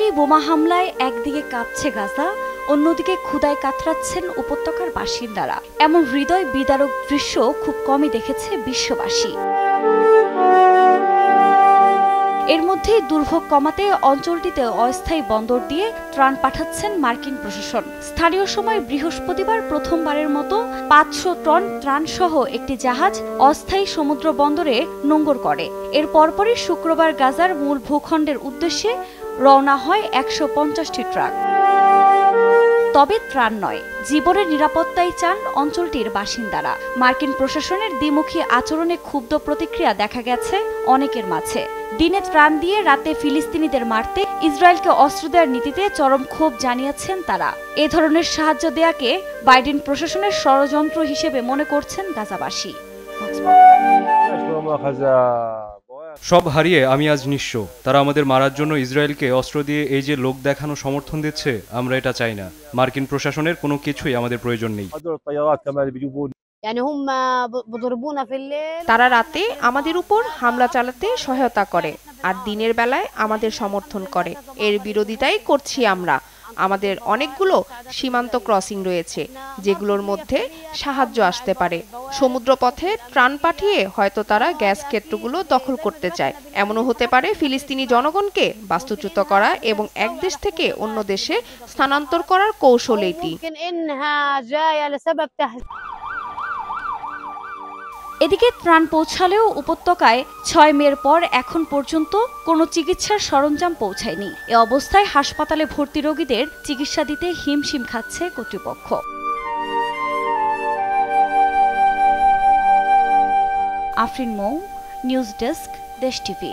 Israeli বোমা হামলায় একদিকে কাঁপছে গাজা, অন্যদিকে ক্ষুধায় কাতরাচ্ছেন উপত্যকার বাসিন্দারা। এমন হৃদয় বিদারক দৃশ্য খুব কমই দেখেছে বিশ্ববাসী। এর মধ্যেই দুর্ভোগ কমাতে অঞ্চলটিতে অস্থায়ী বন্দর দিয়ে ত্রাণ পাঠাচ্ছেন মার্কিন প্রশাসন। স্থানীয় সময় বৃহস্পতিবার প্রথমবারের মতো 500 টন ত্রাণসহ একটি জাহাজ অস্থায়ী সমুদ্র বন্দরে নোঙর করে। এর পরপরই শুক্রবার গাজার মূল ভূখণ্ডের উদ্দেশ্যে রওনা হয় 150টি ট্রাক। তবে ত্রাণ নয়, জীবনের নিরাপত্তাই চান অঞ্চলটির বাসিন্দারা। মার্কিন প্রশাসনের দ্বিমুখী আচরণে ক্ষুব্ধ প্রতিক্রিয়া দেখা গেছে অনেকের মাঝে। দিনে ত্রাণ দিয়ে রাতে ফিলিস্তিনিদের মারতে ইসরায়েলকে অস্ত্র দেওয়ার নীতিতে চরম ক্ষোভ জানিয়েছেন তারা। এ ধরনের সাহায্য দেয়াকে বাইডেন প্রশাসনের ষড়যন্ত্র হিসেবে মনে করছেন গাজাবাসী। সব হারিয়ে আমি আজ নিঃস্ব। তারা আমাদের মারার জন্য ইসরায়েলকে অস্ত্র দিয়ে এই যে লোক দেখানো সমর্থন দিচ্ছে, আমরা এটা চাই না। মার্কিন প্রশাসনের কোনো কিছুই আমাদের প্রয়োজন নেই। তারা রাতে আমাদের উপর হামলা চালাতে সহায়তা করে আর দিনের বেলায় আমাদের সমর্থন করে। এর বিরোধিতাই করছি আমরা। আমাদের অনেকগুলো সীমান্ত ক্রসিং রয়েছে যেগুলোর মধ্যে সাহায্য আসতে পারে। সমুদ্রপথে ত্রাণ পাঠিয়ে হয়তো তারা গ্যাস ক্ষেত্রগুলো দখল করতে চায়। এমনও হতে পারে ফিলিস্তিনি জনগণকে বাস্তুচ্যুত করা এবং এক দেশ থেকে অন্য দেশে স্থানান্তর করার কৌশল এটি। এদিকে ত্রাণ পৌঁছালেও উপত্যকায় 6 মের পর এখন পর্যন্ত কোনো চিকিৎসার সরঞ্জাম পৌঁছায়নি। এ অবস্থায় হাসপাতালে ভর্তি রোগীদের চিকিৎসা দিতে হিমশিম খাচ্ছে কর্তৃপক্ষ। আফরিন মৌ, নিউজ ডেস্ক, দেশ টিভি।